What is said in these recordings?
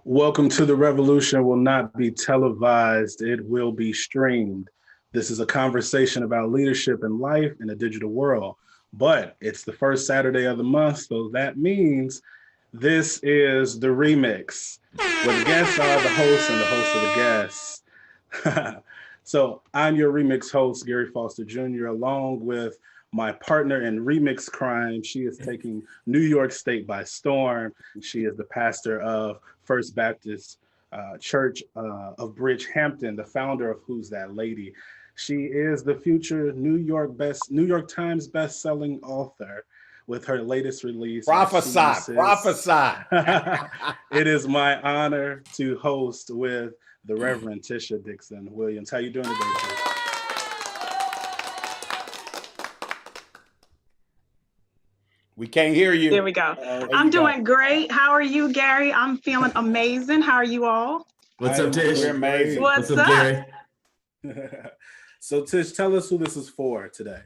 Welcome to the revolution will not be televised, it will be streamed. This is a conversation about leadership and life in a digital world, but it's the first Saturday of the month, so that means this is the remix, where the guests are the hosts and the hosts are the guests. So I'm your remix host, Gary Foster Jr., along with my partner in remix crime. She is taking New York State by storm. She is the pastor of First Baptist Church of Bridgehampton, the founder of Who's That Lady. She is the future New York Times best-selling author with her latest release. Prophesy. It is my honor to host with the Reverend Tisha Dixon-Williams. How you doing today, Tisha? We can't hear you. There we go. I'm doing great. How are you, Gary? I'm feeling amazing. How are you all? What's up, Tish? We're amazing. What's up, Gary? So, Tish, tell us who this is for today.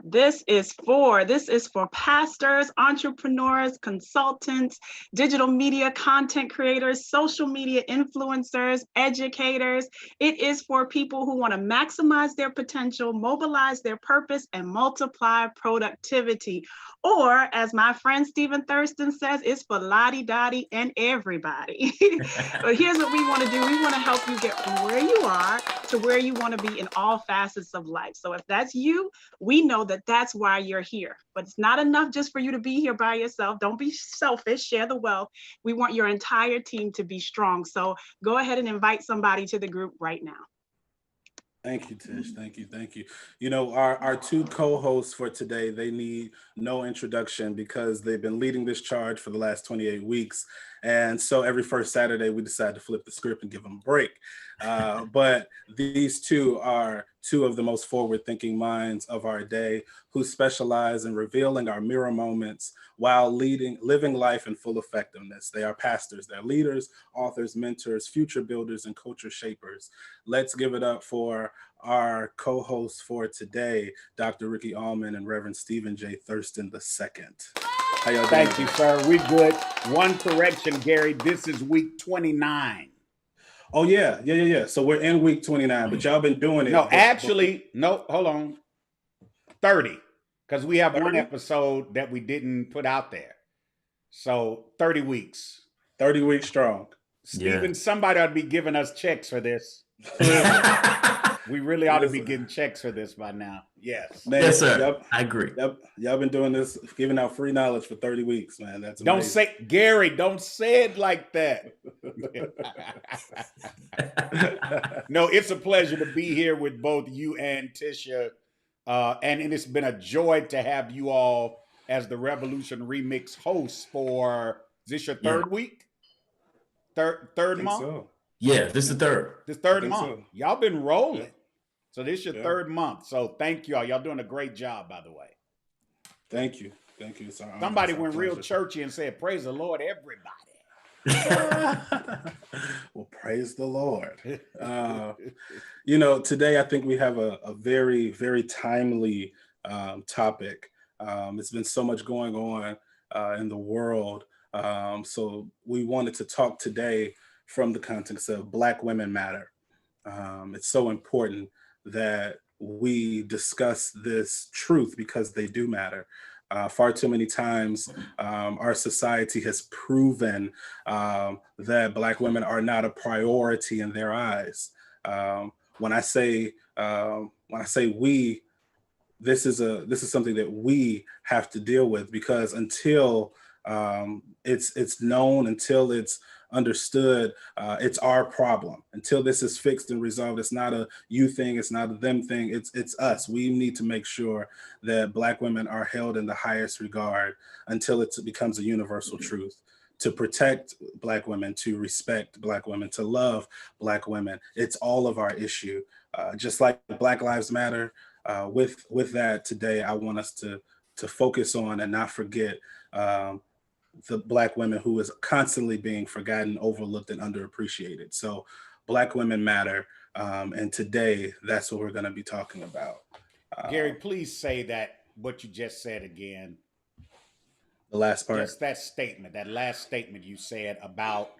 This is for pastors, entrepreneurs, consultants, digital media content creators, social media influencers, educators. It is for people who want to maximize their potential, mobilize their purpose, and multiply productivity. Or, as my friend Stephen Thurston says, it's for lottie-dottie and everybody. But here's what we want to do. We want to help you get from where you are to where you want to be in all facets of life. So if that's you, we know that that's why you're here. But it's not enough just for you to be here by yourself. Don't be selfish. Share the wealth. We want your entire team to be strong. So go ahead and invite somebody to the group right now. Thank you, Tish. Thank you. You know, our two co-hosts for today, they need no introduction because they've been leading this charge for the last 28 weeks. And so every first Saturday, we decide to flip the script and give them a break. But these two are two of the most forward-thinking minds of our day who specialize in revealing our mirror moments while living life in full effectiveness. They are pastors, they're leaders, authors, mentors, future builders, and culture shapers. Let's give it up for our co-hosts for today, Dr. Ricky Allmon and Reverend Stephen J. Thurston II. How y'all doing? Thank you, sir. We good. One correction, Gary. This is week 29. Oh, yeah. So we're in week 29, but y'all been doing it. No, hold on. 30, because we have 30? One episode that we didn't put out there. So 30 weeks. 30 weeks strong. Stephen, Somebody ought to be giving us checks for this. We really ought to be getting checks for this by now. Yes. Man, yes, sir. I agree. Y'all been doing this, giving out free knowledge for 30 weeks, man. That's amazing. Don't say it like that. No, it's a pleasure to be here with both you and Tisha. And it's been a joy to have you all as the Revolution Remix hosts for, is this your third week? Third month? So. Yeah, this is the third. This third month. So. Y'all been rolling. So this is your third month. So thank y'all. Y'all doing a great job, by the way. Thank you. Somebody went real churchy and said, praise the Lord, everybody. Well, praise the Lord. You know, today I think we have a very, very timely topic. It's been so much going on in the world. So we wanted to talk today from the context of Black women matter. It's so important that we discuss this truth because they do matter. Far too many times, our society has proven that Black women are not a priority in their eyes. When I say we, this is something that we have to deal with, because until it's known, until it's understood, it's our problem. Until this is fixed and resolved, it's not a you thing, it's not a them thing, it's us. We need to make sure that Black women are held in the highest regard until it becomes a universal truth. To protect Black women, to respect Black women, to love Black women, it's all of our issue. Just like Black Lives Matter, with that today, I want us to focus on and not forget the Black women who is constantly being forgotten, overlooked, and underappreciated. So Black women matter. And today, that's what we're going to be talking about. Gary, please say what you just said again. The last part. Just that statement, that last statement you said about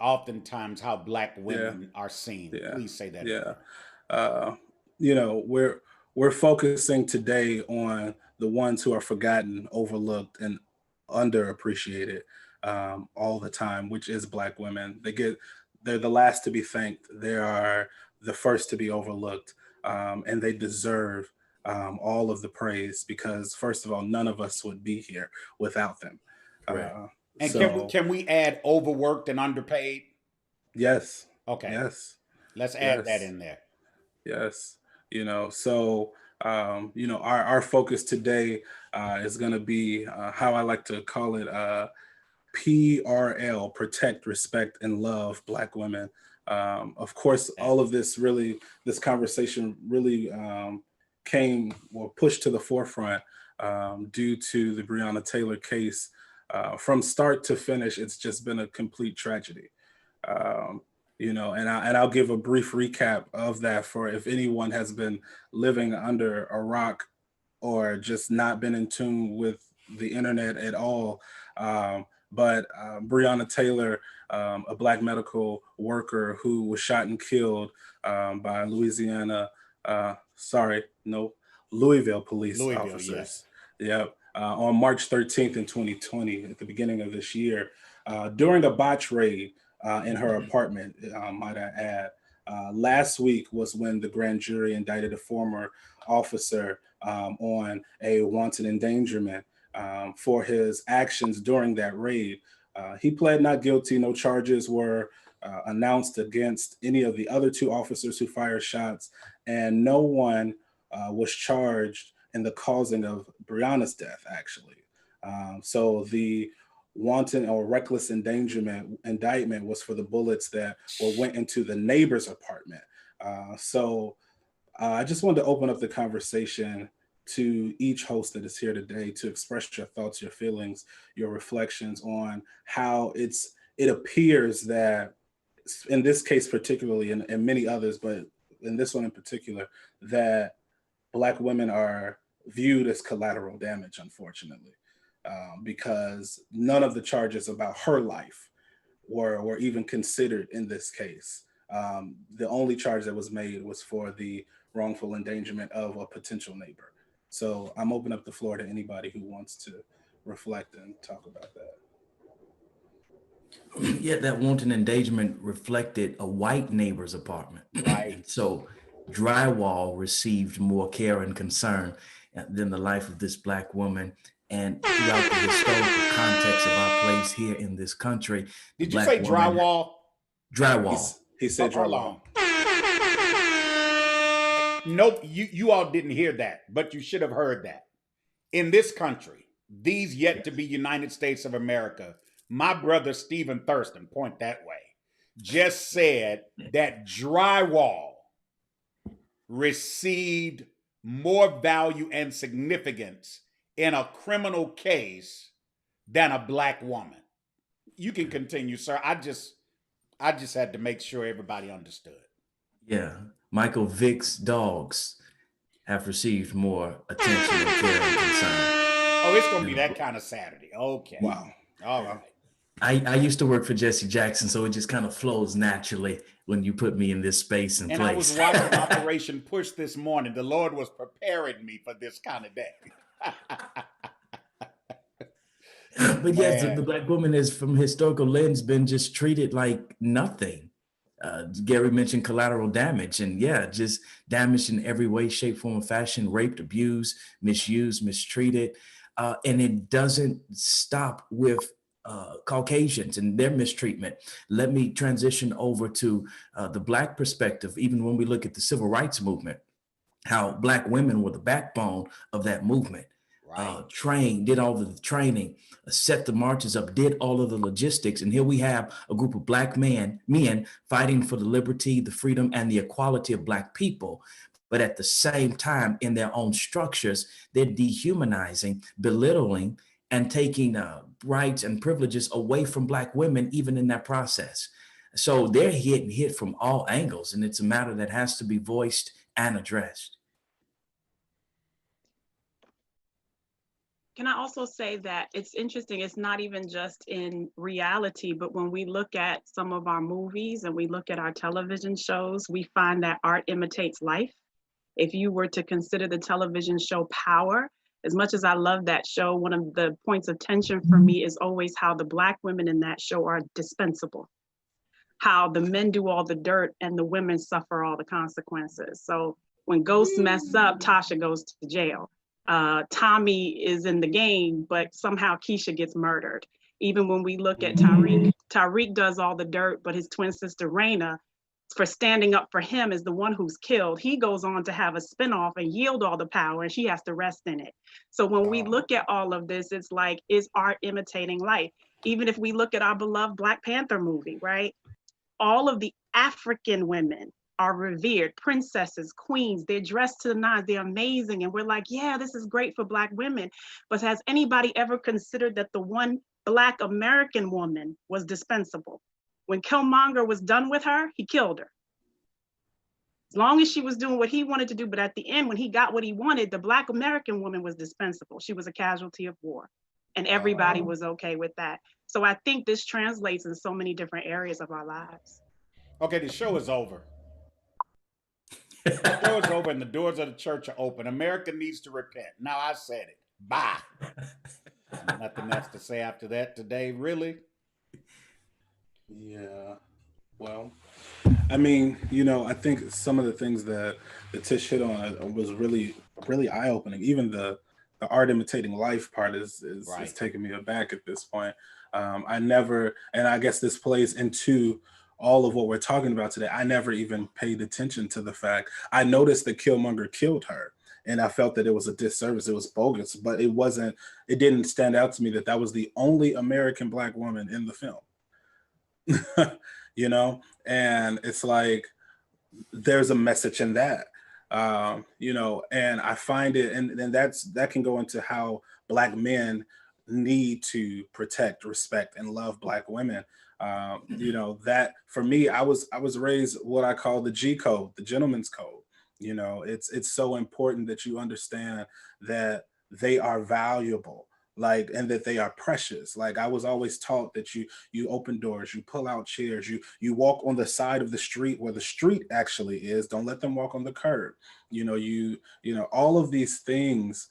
oftentimes how Black women are seen. Yeah. Please say that. Yeah. You know, we're focusing today on the ones who are forgotten, overlooked, and underappreciated all the time, which is Black women. They're the last to be thanked. They are the first to be overlooked, and they deserve all of the praise because, first of all, none of us would be here without them. Correct. And So, can we add overworked and underpaid? yes. Okay. Yes. Let's add that Yes. in there. Yes. You know, so you know, our focus today is going to be how I like to call it PRL, protect, respect, and love Black women. Of course, all of this conversation really came or pushed to the forefront due to the Breonna Taylor case. From start to finish, it's just been a complete tragedy. You know, and I'll give a brief recap of that for if anyone has been living under a rock or just not been in tune with the internet at all. But Breonna Taylor, a Black medical worker who was shot and killed by Louisville police officers. Yes. Yep. On March 13th in 2020, at the beginning of this year, during a botch raid in her apartment, might I add. Last week was when the grand jury indicted a former officer on a wanton endangerment for his actions during that raid. He pled not guilty. No charges were announced against any of the other two officers who fired shots, and no one was charged in the causing of Breonna's death, actually. So the wanton or reckless endangerment indictment was for the bullets that went into the neighbor's apartment. I just wanted to open up the conversation to each host that is here today to express your thoughts, your feelings, your reflections on how it appears that in this case particularly, and many others, but in this one in particular, that Black women are viewed as collateral damage, unfortunately, because none of the charges about her life were even considered in this case. The only charge that was made was for the wrongful endangerment of a potential neighbor. So I'm opening up the floor to anybody who wants to reflect and talk about that. Yeah, that wanton endangerment reflected a white neighbor's apartment. Right. So drywall received more care and concern than the life of this Black woman. And throughout the historical context of our place here in this country. Did you say drywall? Drywall. He said drywall. Nope, you all didn't hear that, but you should have heard that. In this country, these yet to be United States of America, my brother Stephen Thurston, point that way, just said that drywall received more value and significance in a criminal case than a Black woman. You can continue, sir. I just had to make sure everybody understood. Yeah. Michael Vick's dogs have received more attention and care and concern. Oh, it's going to be that kind of Saturday. Okay. Wow. All right. I used to work for Jesse Jackson, so it just kind of flows naturally when you put me in this space and place. I was watching Operation Push this morning. The Lord was preparing me for this kind of day. But yes, the Black woman is, from a historical lens, been just treated like nothing. Gary mentioned collateral damage, and yeah, just damaged in every way, shape, form, or fashion, raped, abused, misused, mistreated. And it doesn't stop with Caucasians and their mistreatment. Let me transition over to the Black perspective. Even when we look at the civil rights movement, how Black women were the backbone of that movement. Trained, did all the training, set the marches up, did all of the logistics. And here we have a group of Black men fighting for the liberty, the freedom, and the equality of Black people. But at the same time, in their own structures, they're dehumanizing, belittling, and taking rights and privileges away from Black women, even in that process. So they're hit from all angles, and it's a matter that has to be voiced and addressed. Can I also say that it's interesting, it's not even just in reality, but when we look at some of our movies and we look at our television shows, we find that art imitates life. If you were to consider the television show Power, as much as I love that show, one of the points of tension for me is always how the Black women in that show are dispensable, how the men do all the dirt and the women suffer all the consequences. So when Ghost mess up, Tasha goes to jail. Tommy is in the game, but somehow Keisha gets murdered. Even when we look at Tariq does all the dirt, but his twin sister Raina, for standing up for him, is the one who's killed. He goes on to have a spinoff and yield all the power, and she has to rest in it. So when we look at all of this, it's like, is art imitating life? Even if we look at our beloved Black Panther movie, right? All of the African women are revered, princesses, queens, they're dressed to the nines, they're amazing. And we're like, yeah, this is great for Black women. But has anybody ever considered that the one Black American woman was dispensable? When Killmonger was done with her, he killed her. As long as she was doing what he wanted to do, but at the end, when he got what he wanted, the Black American woman was dispensable. She was a casualty of war, and everybody was okay with that. So I think this translates in so many different areas of our lives. Okay, the show is over. The show is over and the doors of the church are open. America needs to repent. Now I said it. Bye. Nothing else to say after that today, really? Yeah. Well, I mean, I think some of the things that Tish hit on was really, really eye-opening. Even the art imitating life part is taking me aback at this point. I never, and I guess this plays into all of what we're talking about today. I never even paid attention to the fact. I noticed that Killmonger killed her, and I felt that it was a disservice. It was bogus, but it didn't stand out to me that was the only American Black woman in the film. And it's like, there's a message in that, and I find it, and that can go into how Black men need to protect, respect, and love Black women. That for me, I was raised what I call the G code, the gentleman's code. It's so important that you understand that they are valuable, and that they are precious. Like, I was always taught that you open doors, you pull out chairs, you walk on the side of the street where the street actually is. Don't let them walk on the curb. All of these things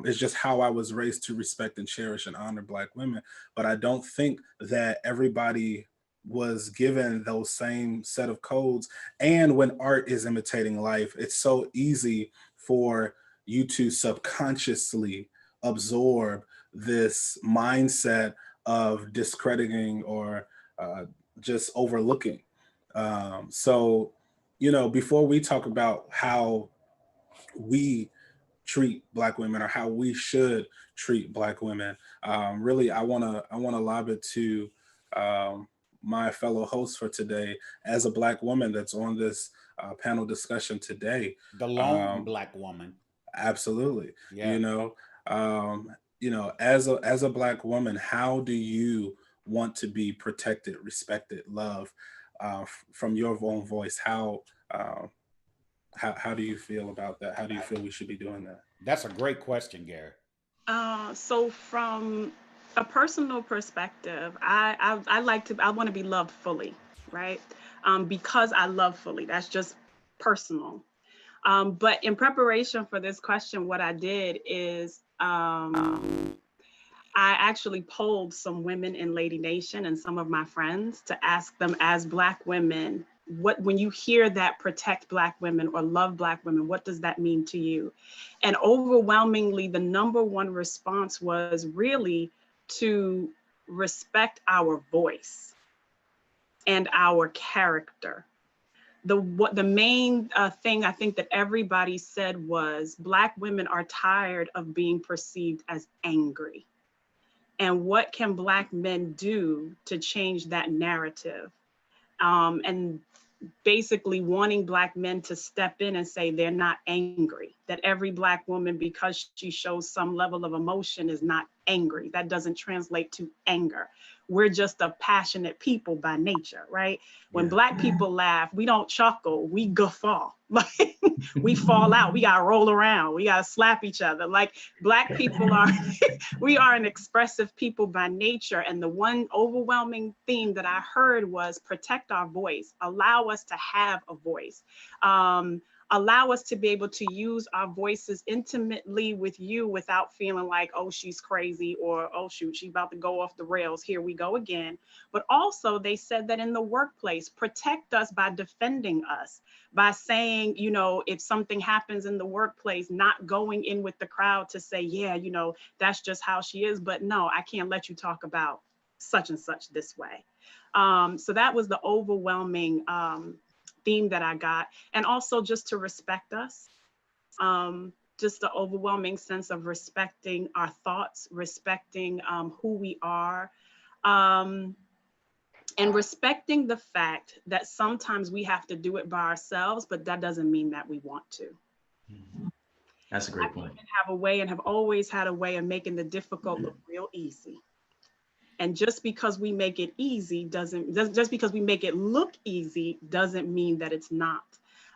is just how I was raised to respect and cherish and honor Black women. But I don't think that everybody was given those same set of codes. And when art is imitating life, it's so easy for you to subconsciously absorb this mindset of discrediting or just overlooking. So, before we talk about how we treat Black women or how we should treat Black women, really, I want to lob it to my fellow host for today, as a Black woman that's on this panel discussion today. The lone Black woman. Absolutely. Yeah. As a Black woman, how do you want to be protected, respected, loved from your own voice? How do you feel about that? How do you feel we should be doing that? That's a great question, Gary. So from a personal perspective, I want to be loved fully, right? Because I love fully. That's just personal. But in preparation for this question, what I did is I actually polled some women in Lady Nation and some of my friends to ask them, as Black women, when you hear that protect Black women or love Black women, what does that mean to you? And overwhelmingly, the number one response was really to respect our voice and our character. The main thing I think that everybody said was Black women are tired of being perceived as angry. And what can Black men do to change that narrative? And basically wanting Black men to step in and say they're not angry, that every Black woman, because she shows some level of emotion, is not angry. That doesn't translate to anger. We're just a passionate people by nature, right? When Black people laugh, we don't chuckle, we guffaw. we fall out. We got to roll around. We got to slap each other. Like Black people are, we are an expressive people by nature. And the one overwhelming theme that I heard was protect our voice, allow us to have a voice. Allow us to be able to use our voices intimately with you without feeling like, oh, she's crazy, or, oh, shoot, she's about to go off the rails. Here we go again. But also they said that in the workplace, protect us by defending us, by saying, you know, if something happens in the workplace, not going in with the crowd to say, yeah, you know, that's just how she is. But no, I can't let you talk about such and such this way. So that was the overwhelming theme that I got. And also just to respect us, just the overwhelming sense of respecting our thoughts, respecting who we are, and respecting the fact that sometimes we have to do it by ourselves, but that doesn't mean that we want to. That's a great point. Have a way and have always had a way of making the difficult look real easy. And just because we make it easy just because we make it look easy doesn't mean that it's not.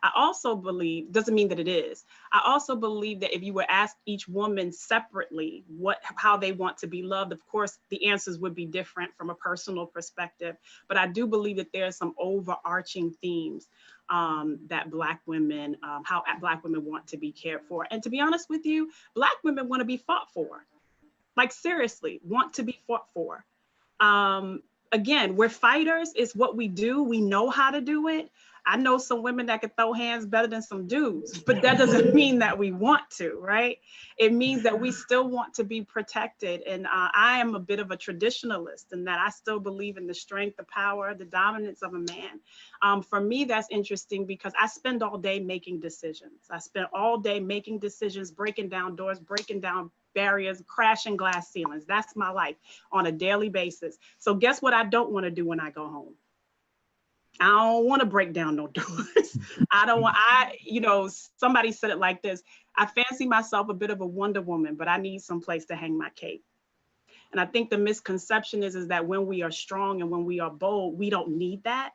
I also believe, doesn't mean that it is. I also believe that if you were asked each woman separately how they want to be loved, of course, the answers would be different from a personal perspective. But I do believe that there are some overarching themes that Black women, how Black women want to be cared for. And to be honest with you, Black women want to be fought for. Like seriously, want to be fought for. Again, we're fighters. It's what we do. We know how to do it. I know some women that can throw hands better than some dudes, but that doesn't mean that we want to, right? It means that we still want to be protected. And I am a bit of a traditionalist in that I still believe in the strength, the power, the dominance of a man. For me, that's interesting because I spend all day making decisions. I spend all day making decisions, breaking down doors, breaking down barriers, crashing glass ceilings. That's my life on a daily basis. So guess what I don't want to do when I go home? I don't want to break down no doors. You know, somebody said it like this: I fancy myself a bit of a Wonder Woman, but I need some place to hang my cape. And I think the misconception is that when we are strong and when we are bold, we don't need that,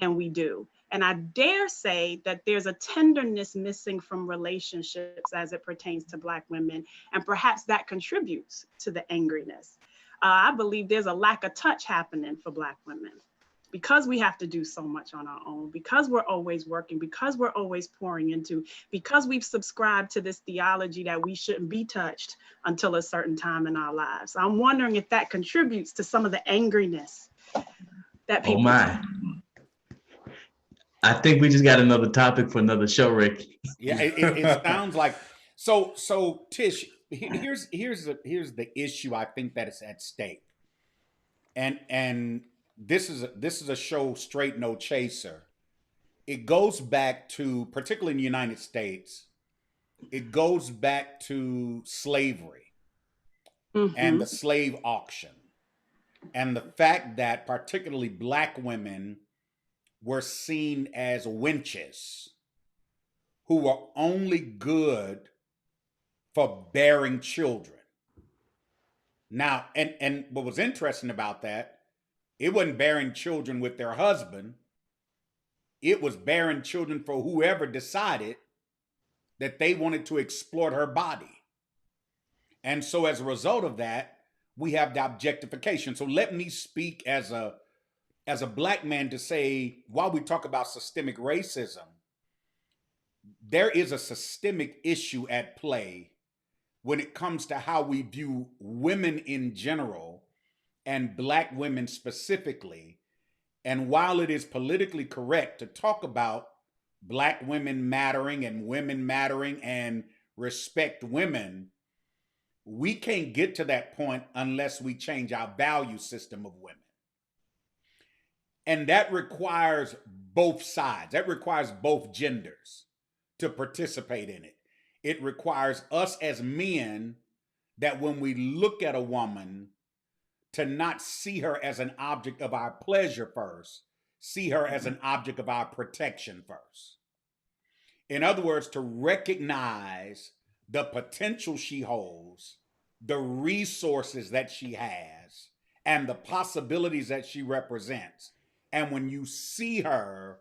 and we do. And I dare say that there's a tenderness missing from relationships as it pertains to Black women, and perhaps that contributes to the angriness. I believe there's a lack of touch happening for Black women, because we have to do so much on our own, because we're always working, because we're always pouring into, because we've subscribed to this theology that we shouldn't be touched until a certain time in our lives. I'm wondering if that contributes to some of the angriness that people. Oh my. I think we just got another topic for another show, Rick. Yeah, it sounds like so Tish, here's the issue I think that is at stake. And this is a show straight no chaser. It goes back to, particularly in the United States, it goes back to slavery and the slave auction, and the fact that particularly Black women were seen as wenches who were only good for bearing children. Now, and what was interesting about that, it wasn't bearing children with their husband. It was bearing children for whoever decided that they wanted to exploit her body. And so as a result of that, we have the objectification. So let me speak as a Black man to say, while we talk about systemic racism, there is a systemic issue at play when it comes to how we view women in general and Black women specifically. And while it is politically correct to talk about Black women mattering and respect women, we can't get to that point unless we change our value system of women. And that requires both sides. That requires both genders to participate in it. It requires us as men that when we look at a woman, to not see her as an object of our pleasure first, see her as an object of our protection first. In other words, to recognize the potential she holds, the resources that she has, and the possibilities that she represents. And when you see her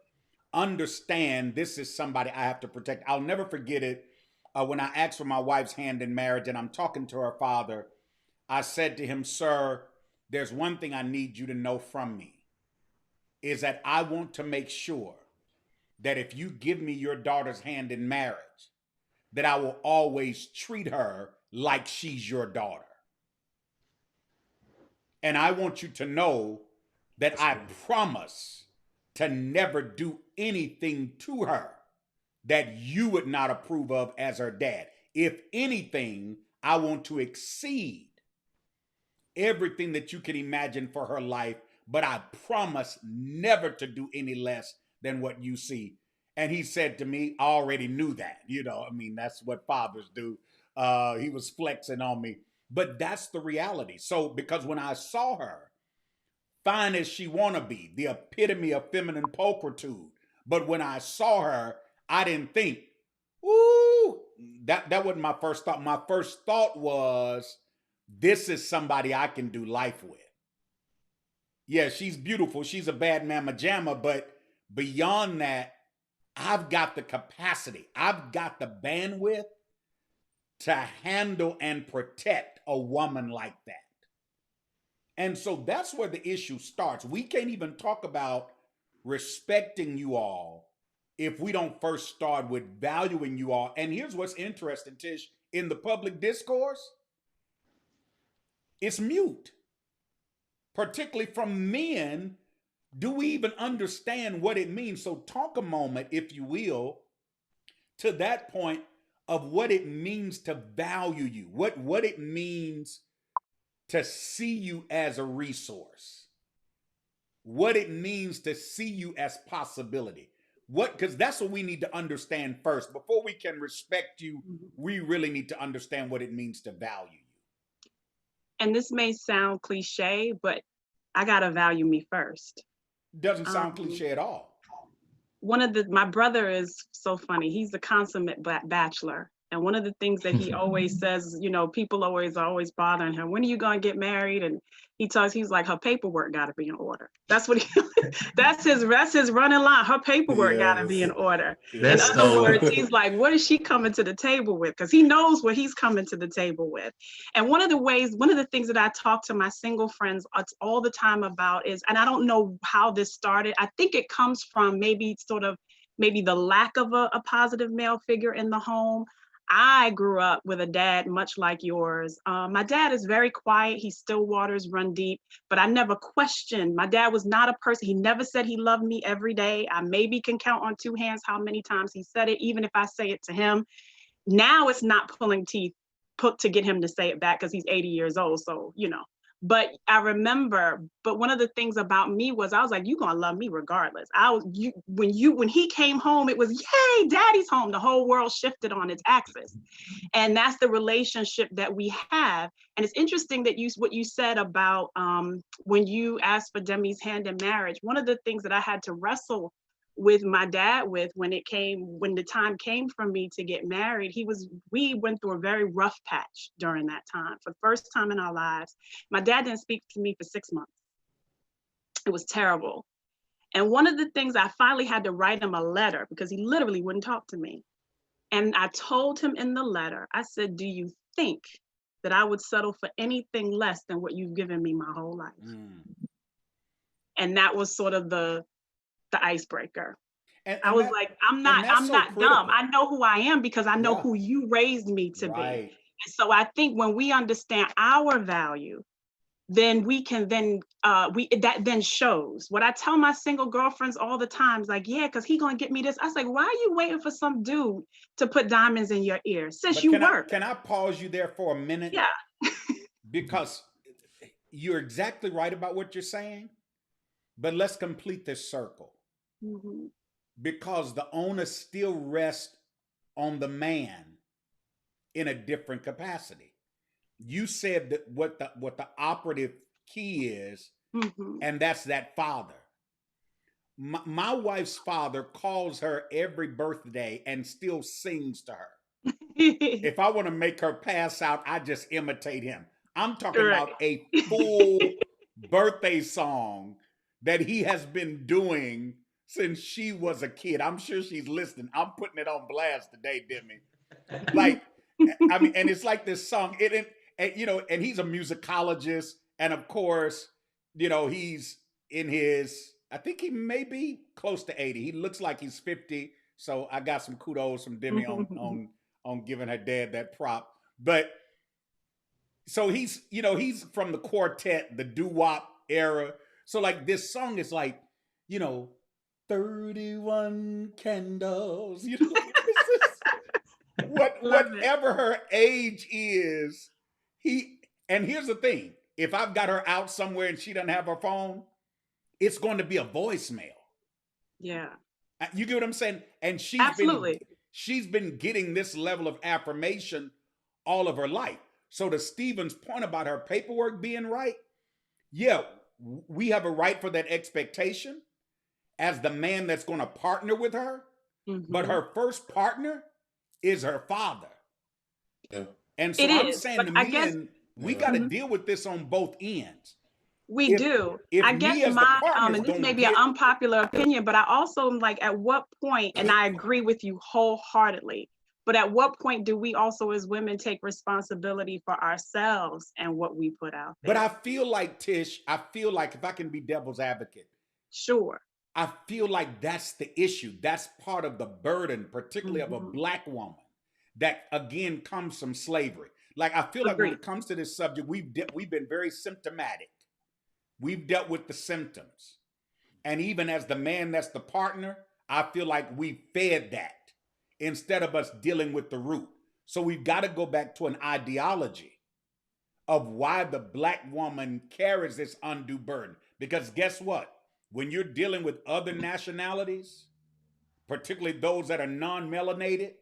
understand this is somebody I have to protect. I'll never forget it. When I asked for my wife's hand in marriage and I'm talking to her father, I said to him, sir, there's one thing I need you to know from me, is that I want to make sure that if you give me your daughter's hand in marriage, that I will always treat her like she's your daughter. And I want you to know that I promise to never do anything to her that you would not approve of as her dad. If anything, I want to exceed everything that you can imagine for her life, but I promise never to do any less than what you see. And he said to me, I already knew that, that's what fathers do. He was flexing on me, but that's the reality. So, because when I saw her, fine as she wanna be, the epitome of feminine pulchritude, but when I saw her, I didn't think, ooh, that wasn't my first thought. My first thought was, this is somebody I can do life with. Yeah, she's beautiful. She's a bad mamma jamma, but beyond that, I've got the capacity. I've got the bandwidth to handle and protect a woman like that. And so that's where the issue starts. We can't even talk about respecting you all if we don't first start with valuing you all. And here's what's interesting, Tish, in the public discourse, it's mute, particularly from men. Do we even understand what it means? So talk a moment, if you will, to that point of what it means to value you, what it means to see you as a resource, what it means to see you as possibility. Because that's what we need to understand first. Before we can respect you, we really need to understand what it means to value you. And this may sound cliche, but I gotta value me first. Doesn't sound cliche at all. My brother is so funny. He's a consummate bachelor. And one of the things that he always says, people always bothering him. When are you going to get married? And he's like, her paperwork got to be in order. That's what that's his running line. Her paperwork got to be in order. In other words, he's like, what is she coming to the table with? Because he knows what he's coming to the table with. And one of the things that I talk to my single friends all the time about is, and I don't know how this started. I think it comes from maybe the lack of a positive male figure in the home. I grew up with a dad much like yours. My dad is very quiet. He still waters run deep, but I never questioned. My dad was not a person. He never said he loved me every day. I maybe can count on two hands how many times he said it, even if I say it to him. Now it's not pulling teeth to get him to say it back because he's 80 years old. So, But I remember, one of the things about me was I was like, you're going to love me regardless. When he came home, it was, yay, daddy's home. The whole world shifted on its axis. And that's the relationship that we have. And it's interesting that what you said about when you asked for Demi's hand in marriage, one of the things that I had to wrestle with my dad when the time came for me to get married, we went through a very rough patch during that time. For the first time in our lives, my dad didn't speak to me for 6 months. It was terrible. And one of the things, I finally had to write him a letter because he literally wouldn't talk to me. And I told him in the letter, I said, do you think that I would settle for anything less than what you've given me my whole life? And that was sort of the icebreaker. And I was like, I'm not dumb. I know who I am because I know who you raised me to be. And so I think when we understand our value, then we can that then shows. What I tell my single girlfriends all the time is like, yeah, because he gonna get me this. I was like, why are you waiting for some dude to put diamonds in your ear? Sis, you work. Can I pause you there for a minute? Yeah. Because you're exactly right about what you're saying. But let's complete this circle. Mm-hmm. Because the onus still rests on the man in a different capacity. You said that what the operative key is, and that's that father. My wife's father calls her every birthday and still sings to her. If I want to make her pass out, I just imitate him. I'm talking about a full birthday song that he has been doing since she was a kid. I'm sure she's listening. I'm putting it on blast today, Demi. Like, I mean, and it's like this song. And you know, and he's a musicologist, and of course, you know, he's in his. I think he may be close to 80. He looks like he's 50. So I got some kudos from Demi on giving her dad that prop. But so he's, you know, he's from the quartet, the doo-wop era. So like this song is like, you know, 31 candles, you know, whatever her age is, and here's the thing, if I've got her out somewhere and she doesn't have her phone, it's going to be a voicemail. Yeah. You get what I'm saying? And she's been getting this level of affirmation all of her life. So to Stephen's point about her paperwork being right, yeah, we have a right for that expectation as the man that's going to partner with her. Mm-hmm. But her first partner is her father. Yeah. And so I'm saying to men, we got to deal with this on both ends. We do. I guess and this may be an unpopular opinion, but I also am like, at what point, and I agree with you wholeheartedly, but at what point do we also as women take responsibility for ourselves and what we put out there? But I feel like, Tish, if I can be devil's advocate. Sure. I feel like that's the issue. That's part of the burden, particularly of a Black woman, that again comes from slavery. Like, I feel like when it comes to this subject, we've been very symptomatic. We've dealt with the symptoms. And even as the man that's the partner, I feel like we fed that instead of us dealing with the root. So we've got to go back to an ideology of why the Black woman carries this undue burden. Because guess what? When you're dealing with other nationalities, particularly those that are non-melanated,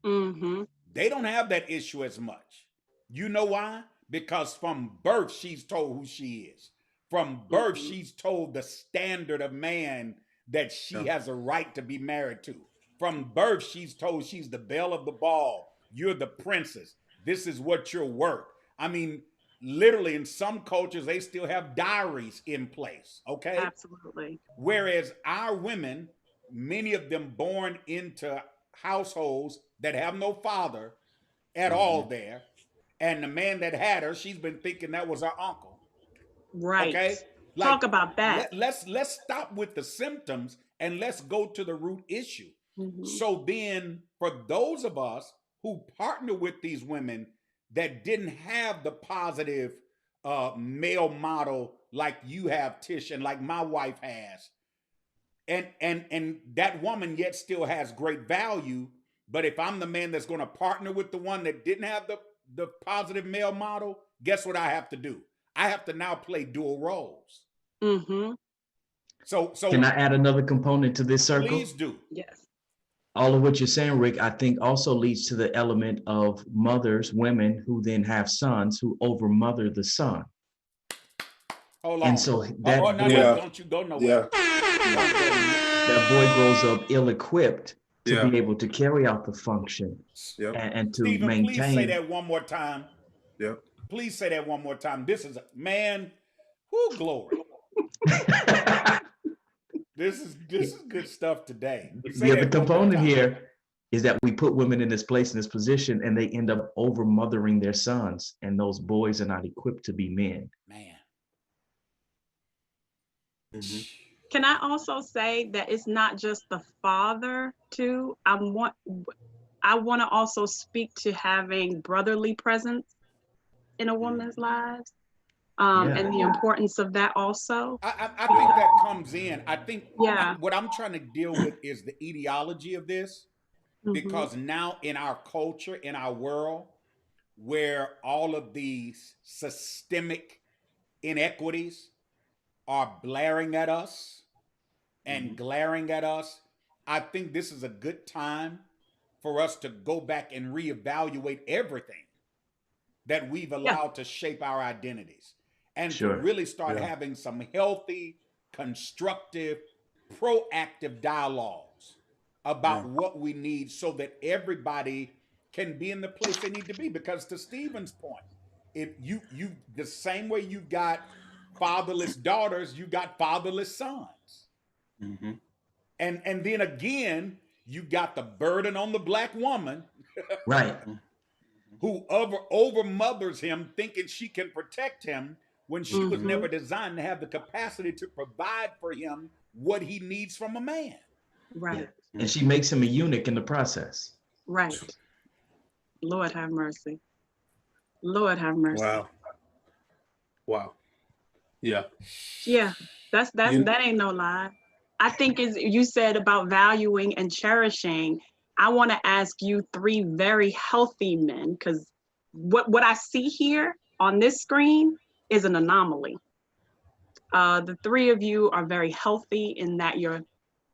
they don't have that issue as much. You know why? Because from birth, she's told who she is. From birth, she's told the standard of man that she has a right to be married to. From birth, she's told she's the belle of the ball. You're the princess. This is what you're worth. I mean, literally in some cultures, they still have diaries in place, okay? Absolutely. Whereas our women, many of them born into households that have no father at all there, and the man that had her, she's been thinking that was her uncle. Right. Okay. Like, talk about that. Let's stop with the symptoms and let's go to the root issue. So then, for those of us who partner with these women that didn't have the positive male model like you have, Tish, and like my wife has, and that woman yet still has great value. But if I'm the man that's going to partner with the one that didn't have the positive male model, guess what I have to do? I have to now play dual roles. So can I add another component to this circle? Please do. Yes. All of what you're saying, Rick, I think also leads to the element of mothers, women who then have sons who overmother the son. Hold on. And so that don't you go nowhere. That boy grows up ill-equipped to be able to carry out the function and to Stephen, maintain. Please say that one more time. Yep. Please say that one more time. This is, man, whoo, glory. This is good stuff today. The other component here is that we put women in this place, in this position, and they end up over-mothering their sons, and those boys are not equipped to be men. Man. Can I also say that it's not just the father too? I want to also speak to having brotherly presence in a woman's lives, and the importance of that also. I think that comes in. I think what I'm trying to deal with is the etiology of this, because now in our culture, in our world, where all of these systemic inequities are blaring at us and glaring at us, I think this is a good time for us to go back and reevaluate everything that we've allowed to shape our identities, and to really start having some healthy, constructive, proactive dialogues about what we need so that everybody can be in the place they need to be. Because to Stephen's point, if you the same way you've got fatherless daughters, you got fatherless sons. And then again, you got the burden on the Black woman Right. who over mothers him, thinking she can protect him when she was Mhm. never designed to have the capacity to provide for him what he needs from a man. Right. Yeah. And she makes him a eunuch in the process. Right. Lord have mercy. Lord have mercy. Wow. Wow. Yeah. Yeah, that ain't no lie. I think as you said about valuing and cherishing, I want to ask you three very healthy men, because what I see here on this screen is an anomaly. The three of you are very healthy in that you're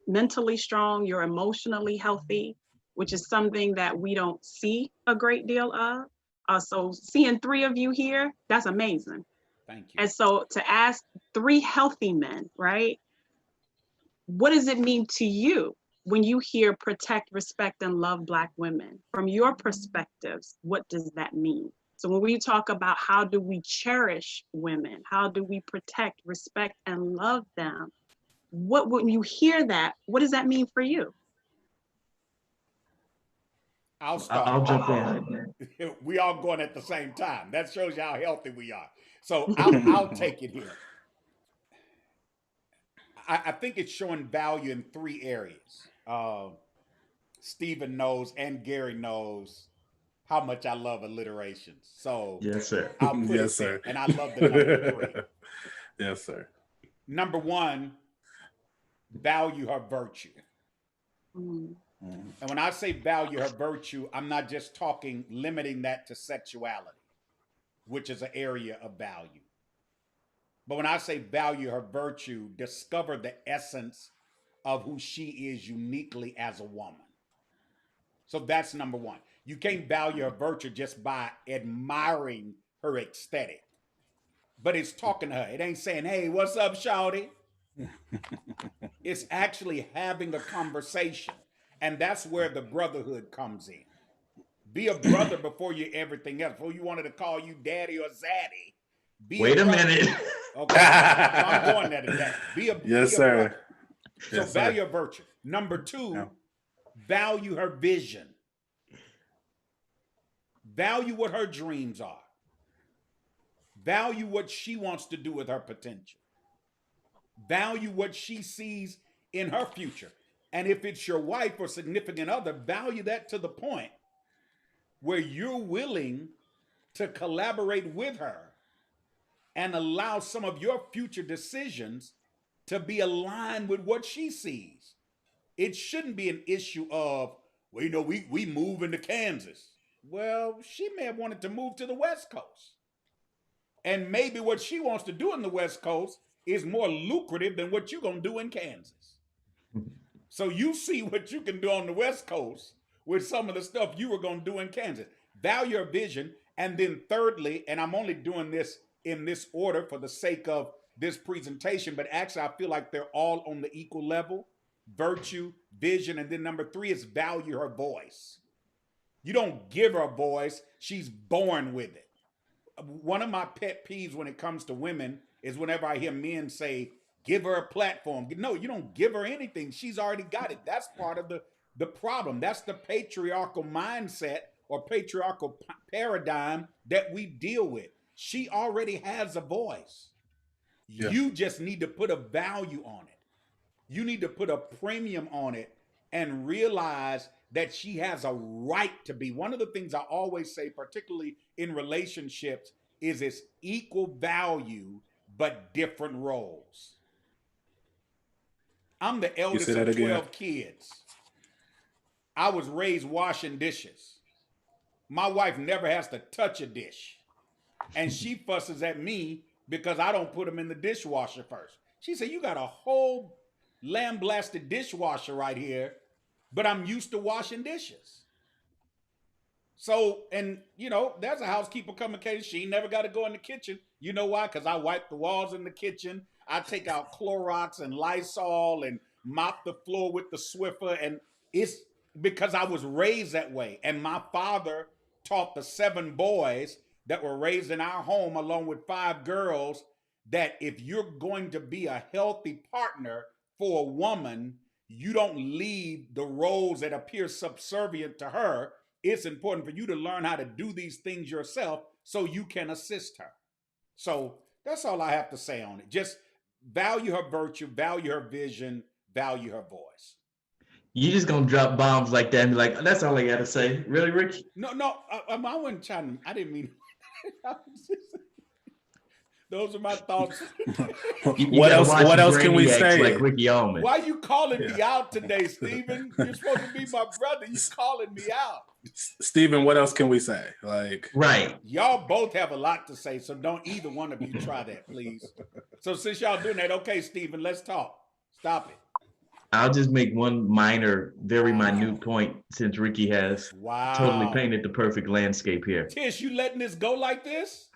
mentally strong, you're emotionally healthy, which is something that we don't see a great deal of. So seeing three of you here, that's amazing. Thank you. And so to ask three healthy men, right? What does it mean to you when you hear protect, respect, and love Black women? From your perspectives, what does that mean? So when we talk about how do we cherish women, how do we protect, respect, and love them? When you hear that, what does that mean for you? I'll start. I'll jump in. We all going at the same time. That shows you how healthy we are. So I'll take it here. I think it's showing value in three areas. Stephen knows and Gary knows how much I love alliterations. So yes, sir. I'll put Yes, sir. and I love the number three. Yes, sir. Number one, value her virtue. Mm. And when I say value her virtue, I'm not just limiting that to sexuality, which is an area of value. But when I say value her virtue, discover the essence of who she is uniquely as a woman. So that's number one. You can't value her virtue just by admiring her aesthetic. But it's talking to her. It ain't saying, hey, what's up, shawty? It's actually having a conversation. And that's where the brotherhood comes in. Be a brother before you're everything else. Before you wanted to call you daddy or zaddy. Wait a minute. Okay. So I'm going there today. Yes, be a sir. brother. So Yes, sir. value her virtue. Number two, value her vision. Value what her dreams are. Value what she wants to do with her potential. Value what she sees in her future. And if it's your wife or significant other, value that to the point where you're willing to collaborate with her and allow some of your future decisions to be aligned with what she sees. It shouldn't be an issue of, well, you know, we move into Kansas. Well, she may have wanted to move to the West Coast. And maybe what she wants to do in the West Coast is more lucrative than what you're going to do in Kansas. So you see what you can do on the West Coast with some of the stuff you were going to do in Kansas. Value your vision. And then thirdly, and I'm only doing this in this order for the sake of this presentation, but actually I feel like they're all on the equal level. Virtue, vision, and then number three is value her voice. You don't give her a voice, she's born with it. One of my pet peeves when it comes to women is whenever I hear men say, give her a platform. No, you don't give her anything. She's already got it. That's part of the problem. That's the patriarchal mindset or patriarchal paradigm that we deal with. She already has a voice. Yeah. You just need to put a value on it. You need to put a premium on it and realize that she has a right to be. One of the things I always say, particularly in relationships, is it's equal value, but different roles. I'm the eldest of 12 kids. I was raised washing dishes. My wife never has to touch a dish. And she fusses at me because I don't put them in the dishwasher first. She said, you got a whole lamb-blasted dishwasher right here, but I'm used to washing dishes. So, and you know, there's a housekeeper coming, she never got to go in the kitchen. You know why? Because I wipe the walls in the kitchen. I take out Clorox and Lysol and mop the floor with the Swiffer. And it's because I was raised that way. And my father taught the 7 boys that were raised in our home along with 5 girls that if you're going to be a healthy partner for a woman, you don't leave the roles that appear subservient to her. It's important for you to learn how to do these things yourself so you can assist her. So that's all I have to say on it. Just value her virtue, value her vision, value her voice. You just gonna drop bombs like that and be like, that's all I gotta say. Really, Ricky? No, I wasn't trying to, I didn't mean, those are my thoughts. What else can we say? Like Ricky Allmon. Why are you calling me out today, Stephen? You're supposed to be my brother. You calling me out. Stephen, what else can we say? Like, right. Y'all both have a lot to say, so don't either one of you try that, please. So since y'all doing that, okay, Stephen, let's talk. Stop it. I'll just make one minor, very minute point since Ricky has totally painted the perfect landscape here. Tish, you letting this go like this?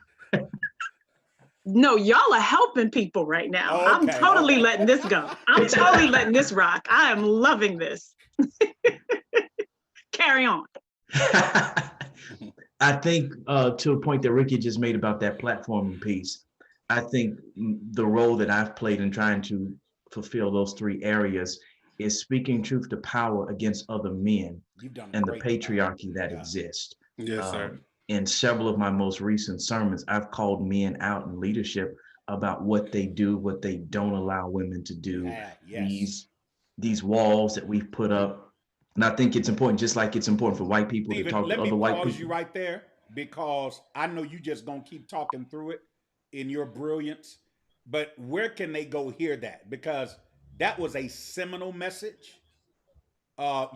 No, y'all are helping people right now. Okay, I'm totally letting this go. I'm totally letting this rock. I am loving this. Carry on. I think to a point that Ricky just made about that platforming piece, I think the role that I've played in trying to fulfill those three areas is speaking truth to power against other men and the patriarchy that exists. Yes, sir. In several of my most recent sermons, I've called men out in leadership about what they do, what they don't allow women to do, these walls that we've put up. And I think it's important, just like it's important for white people to talk to other white people. Let me pause you right there, because I know you just gonna keep talking through it in your brilliance, but where can they go hear that? Because that was a seminal message.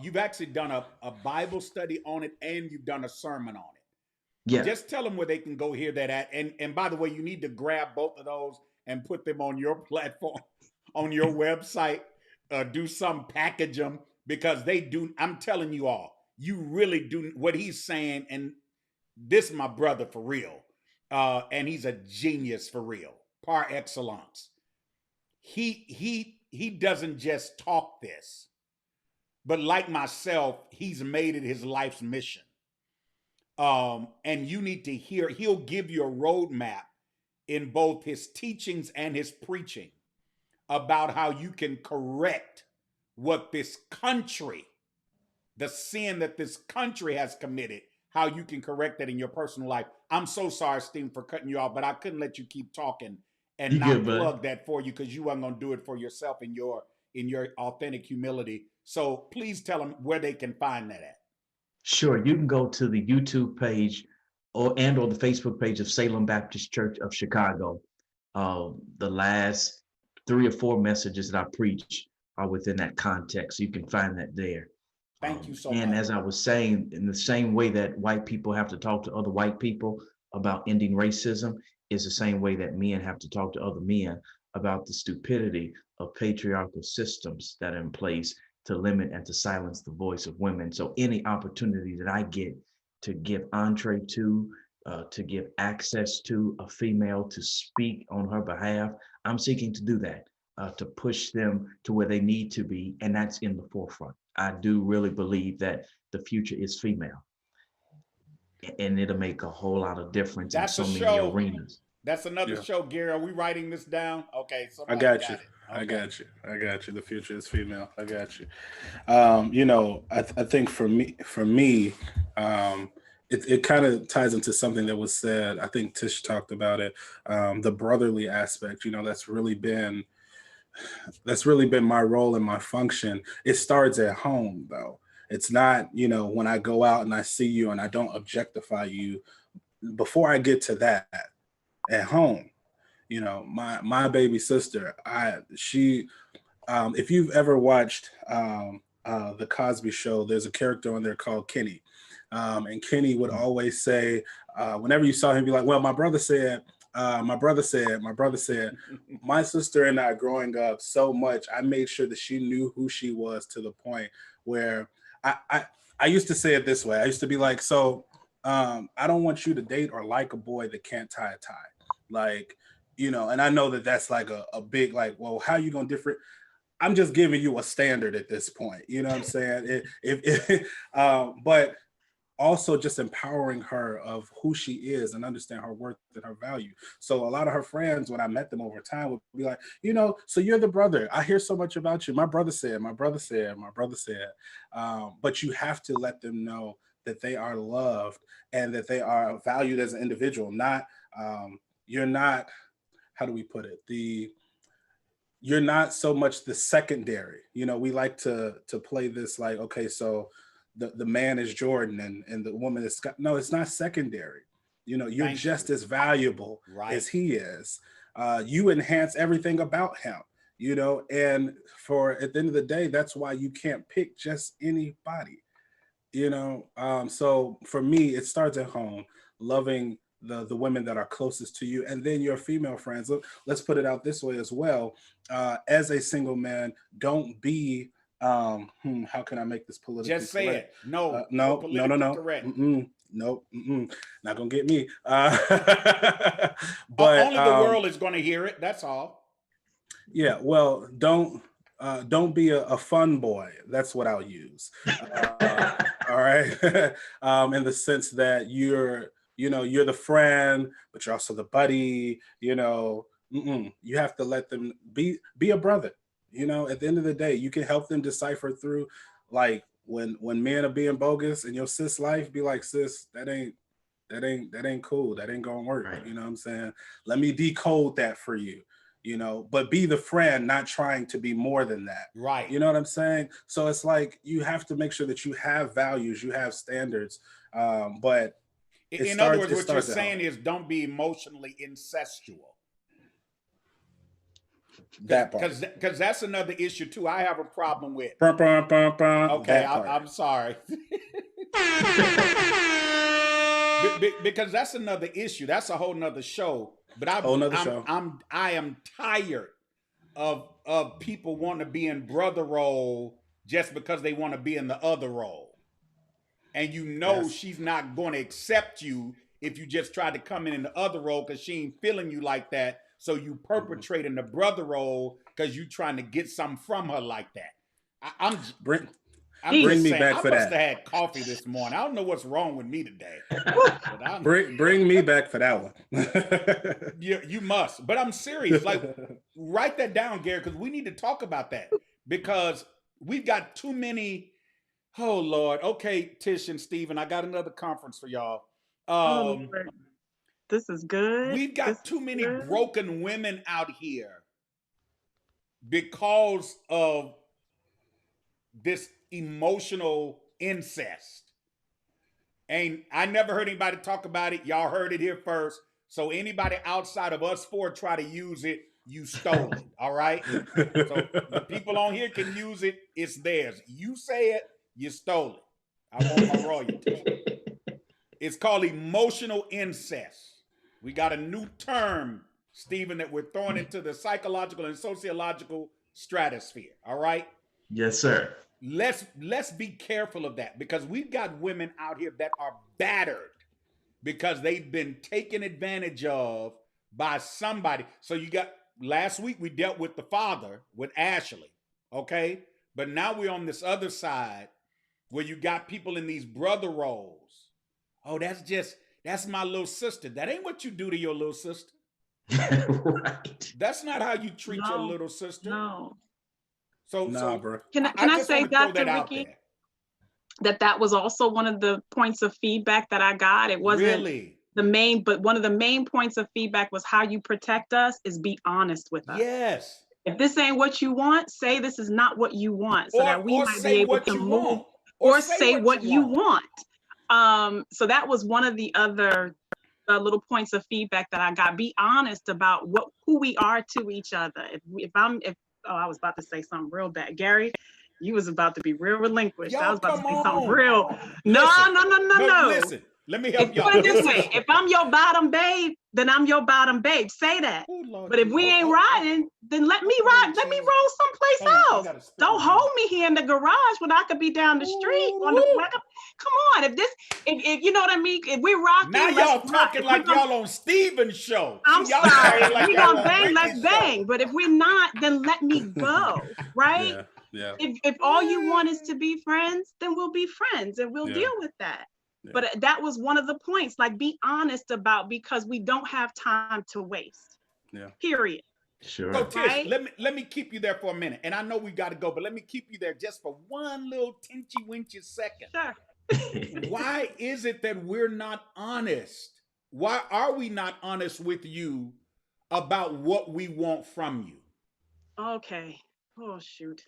You've actually done a Bible study on it, and you've done a sermon on it. Yeah. Just tell them where they can go hear that at. And by the way, you need to grab both of those and put them on your platform, on your website. Do some, package them, because they do. I'm telling you all, you really do what he's saying. And this is my brother for real. And he's a genius for real, par excellence. He doesn't just talk this, but like myself, he's made it his life's mission. And you need to hear, he'll give you a roadmap in both his teachings and his preaching about how you can correct what this country, the sin that this country has committed, how you can correct that in your personal life. I'm so sorry, Steve, for cutting you off, but I couldn't let you keep talking and not plug that for you, because you weren't going to do it for yourself in your authentic humility. So please tell them where they can find that at. Sure, you can go to the YouTube page or the Facebook page of Salem Baptist Church of Chicago. The last 3 or 4 messages that I preach are within that context. So you can find that there. Thank you so much. And as I was saying, in the same way that white people have to talk to other white people about ending racism, is the same way that men have to talk to other men about the stupidity of patriarchal systems that are in place to limit and to silence the voice of women. So any opportunity that I get to give entree to give access to a female to speak on her behalf, I'm seeking to do that, to push them to where they need to be, and that's in the forefront. I do really believe that the future is female, and it'll make a whole lot of difference in so many arenas. That's another show, Gary. Are we writing this down? Okay, I got you. I got you. The future is female. I got you. I think for me, it kind of ties into something that was said. I think Tish talked about it. The brotherly aspect. That's really been my role and my function. It starts at home, though. It's not, when I go out and I see you and I don't objectify you. Before I get to that, at home, my baby sister, if you've ever watched the Cosby Show, there's a character on there called Kenny, and Kenny would always say, whenever you saw him, be like, well, my brother said, my sister and I growing up so much, I made sure that she knew who she was, to the point where I used to say it this way. I used to be like, so I don't want you to date or like a boy that can't tie a tie. Like, and I know that that's like a big, like, well, how are you going to different? I'm just giving you a standard at this point. You know what I'm saying? But also just empowering her of who she is and understand her worth and her value. So a lot of her friends, when I met them over time, would be like, so you're the brother. I hear so much about you. My brother said. But you have to let them know that they are loved and that they are valued as an individual. Not, you're not, how do we put it? You're not so much the secondary. We like to play this like, okay, so the man is Jordan and the woman is Scott. No, it's not secondary. You're just as valuable as he is. You enhance everything about him, and at the end of the day, that's why you can't pick just anybody, so for me, it starts at home, loving the women that are closest to you, and then your female friends. Let's put it out this way as well. As a single man, don't be how can I make this politically just say correct? it. No. No. Correct. Nope. Not gonna get me. But only the world is gonna hear it. That's all. Yeah. Well, don't be a fun boy. That's what I'll use. All right. In the sense that you're the friend, but you're also the buddy. You have to let them be a brother. At the end of the day, you can help them decipher through, like when men are being bogus in your sis life, be like, sis, that ain't cool. That ain't gonna work. Right. You know what I'm saying? Let me decode that for you, but be the friend, not trying to be more than that. Right. You know what I'm saying? So it's like, you have to make sure that you have values, you have standards. But in other words, what you're saying is don't be emotionally incestual. That part. Because that's another issue too. I have a problem with. Okay, I'm sorry. Because that's another issue. That's a whole nother show. But I am tired of people wanting to be in brother role just because they want to be in the other role. And Yes. She's not going to accept you if you just try to come in the other role because she ain't feeling you like that. So you perpetrating the brother role because you trying to get something from her like that. Bring me back for that. I must have had coffee this morning. I don't know what's wrong with me today. Bring me back for that one. You must. But I'm serious. Like, write that down, Gary, because we need to talk about that. Because we've got too many. Oh, Lord. Okay, Tish and Steven, I got another conference for y'all. This is good. We've got too many broken women out here because of this emotional incest. And I never heard anybody talk about it. Y'all heard it here first. So anybody outside of us four try to use it, you stole it. All right? So the people on here can use it. It's theirs. You say it, you stole it. I want my royalty. It's called emotional incest. We got a new term, Stephen, that we're throwing into the psychological and sociological stratosphere. All right? Yes, sir. Let's be careful of that, because we've got women out here that are battered because they've been taken advantage of by somebody. So last week we dealt with the father, with Ashley, okay? But now we're on this other side where you got people in these brother roles. Oh, that's my little sister. That ain't what you do to your little sister. Right. That's not how you treat your little sister. No. So bro. Can I say, Dr. Ricky, that was also one of the points of feedback that I got. It wasn't really the main, but one of the main points of feedback was how you protect us is be honest with us. Yes. If this ain't what you want, say this is not what you want, so that we might be able to move. Or say what you want. So that was one of the other little points of feedback that I got. Be honest about who we are to each other. I was about to say something real bad. Gary, you was about to be real relinquished. I was about to say something real. No. Listen, let me help y'all. Put it this way. If I'm your bottom babe, then I'm your bottom babe. Say that. But if we ain't riding, then let me ride. Let me roll someplace else. Don't hold me here in the garage when I could be down the street. Come on. If you know what I mean? If we're rocking. Now y'all talking like y'all on Steven's show. I'm sorry. We gonna bang, let's bang. But if we're not, then let me go. Right? Yeah. If all you want is to be friends, then we'll be friends and we'll deal with that. But that was one of the points, like, be honest about, because we don't have time to waste. Yeah. Period. Sure. So Tish, Right? let me keep you there for a minute. And I know we got to go, but let me keep you there just for one little tinchy winchy second. Sure. Why is it that we're not honest? Why are we not honest with you about what we want from you? Okay. Oh, shoot.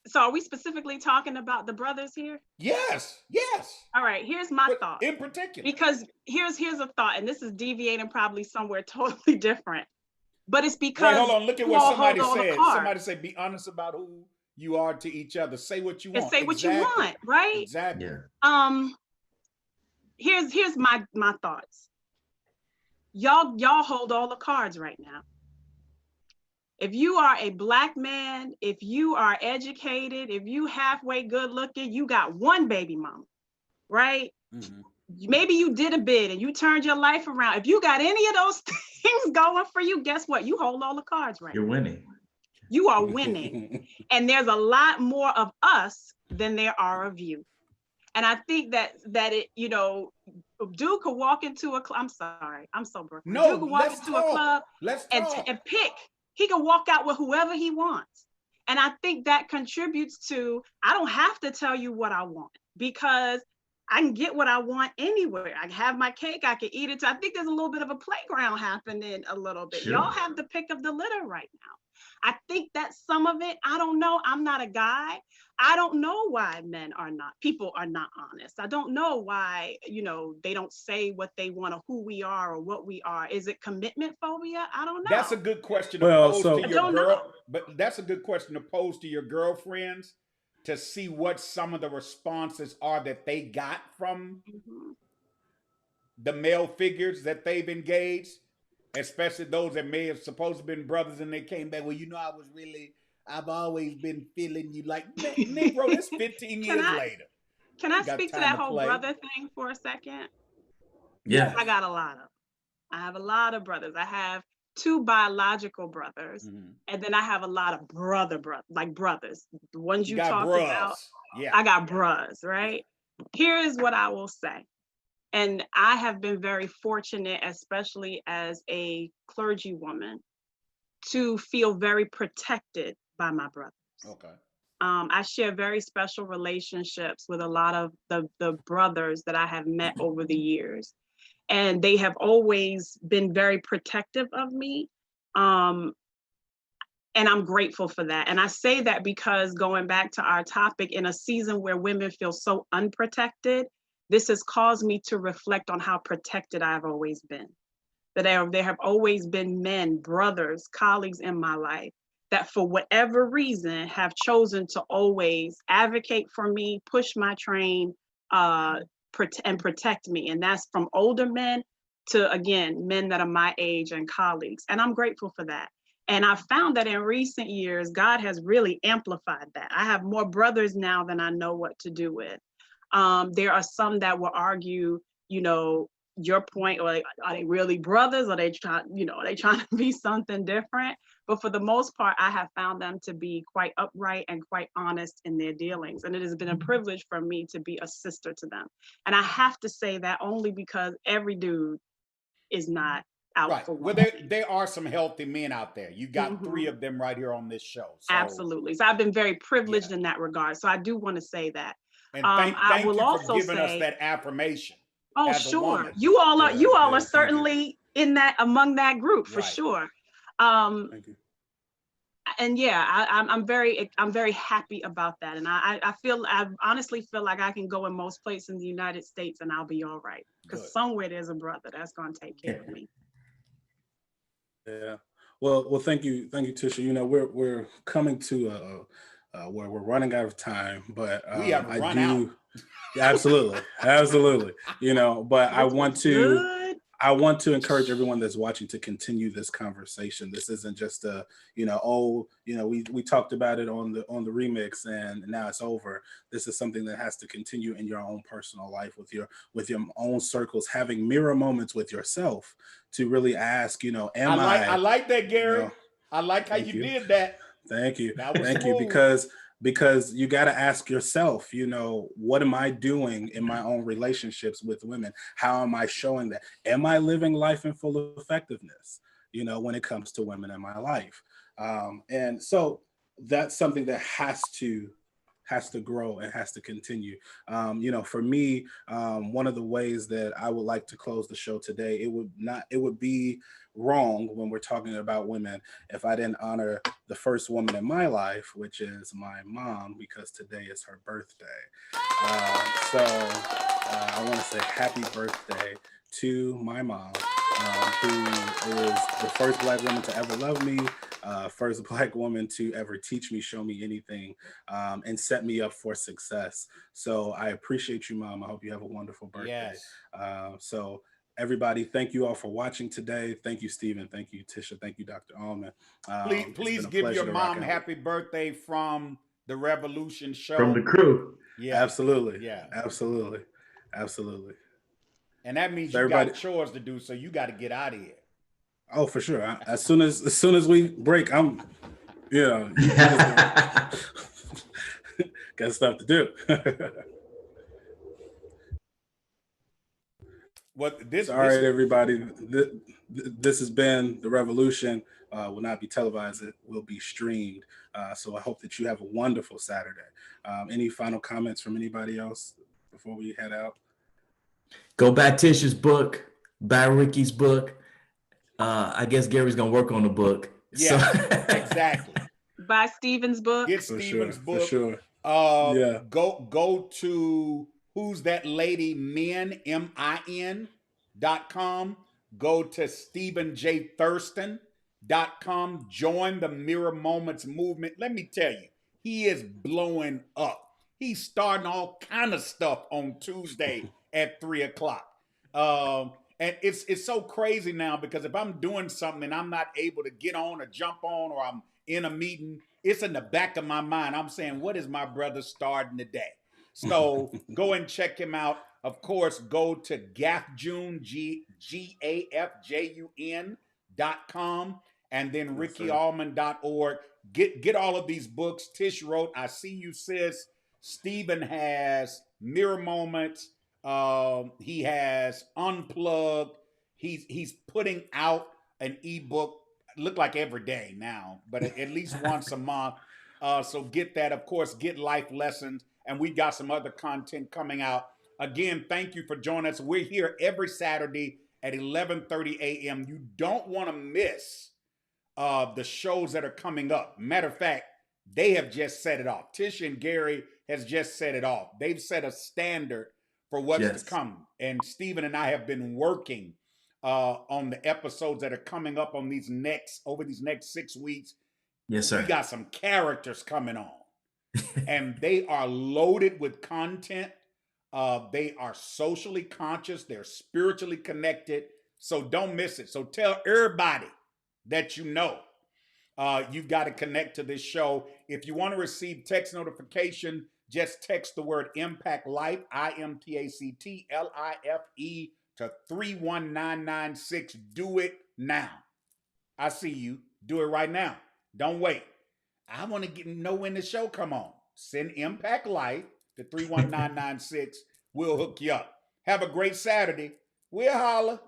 So are we specifically talking about the brothers here? Yes. All right, here's my thought. In particular. Because here's a thought, and this is deviating probably somewhere totally different. But it's because— Wait, hold on. Look at what somebody said. Somebody said, be honest about who you are to each other. Say what you want. And say what you want, right? Exactly. Yeah. Here's my thoughts. Y'all hold all the cards right now. If you are a Black man, if you are educated, if you halfway good looking, you got one baby mama, right? Mm-hmm. Maybe you did a bid and you turned your life around. If you got any of those things going for you, guess what? You hold all the cards right now. You're winning. You are winning. And there's a lot more of us than there are of you. And I think that it, you know, dude could walk into a club. I'm sorry, I'm so broken. No, dude could walk into a club and pick. He can walk out with whoever he wants. And I think that contributes to, I don't have to tell you what I want, because I can get what I want anywhere. I can have my cake, I can eat it. So I think there's a little bit of a playground happening a little bit. Sure. Y'all have the pick of the litter right now. I think that's some of it. I don't know. I'm not a guy. I don't know why people are not honest. I don't know why, you know, they don't say what they want or who we are or what we are. Is it commitment phobia? I don't know. That's a good question to pose to your know. But that's a good question to pose to your girlfriends, to see what some of the responses are that they got from the male figures that they've engaged, especially those that may have supposed to been brothers and they came back, well, you know, I've always been feeling you. Like, Negro, this 15 years later. Can I speak to that whole brother thing for a second? Yeah. I have a lot of brothers. I have 2 biological brothers, and then I have a lot of brothers, the ones you talked about. Yeah, I got bros, right? Here is what I will say. And I have been very fortunate, especially as a clergy woman, to feel very protected by my brothers. Okay. I share very special relationships with a lot of the brothers that I have met over the years. And they have always been very protective of me. And I'm grateful for that. And I say that because, going back to our topic, in a season where women feel so unprotected, this has caused me to reflect on how protected I've always been. That there have always been men, brothers, colleagues in my life that, for whatever reason, have chosen to always advocate for me, push my train, and protect me. And that's from older men to, again, men that are my age and colleagues. And I'm grateful for that. And I found that in recent years, God has really amplified that. I have more brothers now than I know what to do with. There are some that will argue, you know, your point, or like, are they really brothers? Are they trying to be something different? But for the most part, I have found them to be quite upright and quite honest in their dealings. And it has been a privilege for me to be a sister to them. And I have to say that only because every dude is not out for one. Well, there are some healthy men out there. You got 3 of them right here on this show. So. Absolutely. So I've been very privileged in that regard. So I do want to say that. And thank you for giving us that affirmation. Oh, sure. You all are certainly in that, among that group, for sure. Thank you. And yeah, I'm very happy about that. And I honestly feel like I can go in most places in the United States and I'll be all right. Because somewhere there's a brother that's going to take care of me. Yeah. Well, thank you, Tisha. You know, we're coming to where we're running out of time, but we have run out. Absolutely. You know, but I want to encourage everyone that's watching to continue this conversation. This isn't just we talked about it on the remix and now it's over. This is something that has to continue in your own personal life, with your own circles, having mirror moments with yourself to really ask, I like that, Gary. I like how you did that. Thank you. That was Thank cool. you, because because you got to ask yourself, what am I doing in my own relationships with women? How am I showing that? Am I living life in full effectiveness, when it comes to women in my life? And so that's something that has to grow and has to continue. For me, one of the ways that I would like to close the show today, it would be wrong when we're talking about women if I didn't honor the first woman in my life, which is my mom, because today is her birthday. I want to say happy birthday to my mom, who is the first Black woman to ever love me, first Black woman to ever teach me, show me anything, and set me up for success. So I appreciate you, Mom. I hope you have a wonderful birthday. Yes. So everybody, thank you all for watching today. Thank you, Stephen. Thank you, Tisha. Thank you, Dr. Allmon. Please give your mom happy birthday from the Revolution show. From the crew. Yeah. Absolutely. Yeah. Absolutely. And that means you got chores to do, so you got to get out of here. Oh, for sure. As soon as we break, I'm, got stuff to do. All right, everybody. This has been The Revolution. Will not be televised. It will be streamed. So I hope that you have a wonderful Saturday. Any final comments from anybody else before we head out? Go buy Tisha's book. Buy Ricky's book. I guess Gary's going to work on the book. Yeah, exactly. Buy Stephen's book. Get Stephen's book. For sure. Go to Who's That Lady Men, MIN.com. Go to StephenJThurston.com. Join the Mirror Moments movement. Let me tell you, he is blowing up. He's starting all kind of stuff on Tuesday at 3:00. And it's so crazy now, because if I'm doing something and I'm not able to get on or jump on, or I'm in a meeting, it's in the back of my mind. I'm saying, what is my brother starting today? So go and check him out. Of course, go to GAFJUN, GAFJUN.com, and then RickyAllmon.org. Get all of these books. Tish wrote I See You, Sis. Stephen has Mirror Moments. He has Unplugged. He's putting out an ebook, look like every day now, but at least once a month. So get that. Of course, get Life Lessons. And we got some other content coming out. Again, thank you for joining us. We're here every Saturday at 11:30 a.m. You don't want to miss the shows that are coming up. Matter of fact, they have just set it off. Tisha and Gary has just set it off. They've set a standard for what's to come. And Stephen and I have been working on the episodes that are coming up on over these next 6 weeks. Yes, sir. We got some characters coming on. And they are loaded with content. They are socially conscious. They're spiritually connected. So don't miss it. So tell everybody that you know you've got to connect to this show. If you want to receive text notification, just text the word Impact Life, IMPACTLIFE, to 31996. Do it now. I see you. Do it right now. Don't wait. I want to know when the show come on. Send Impact Life to 31996. We'll hook you up. Have a great Saturday. We'll holler.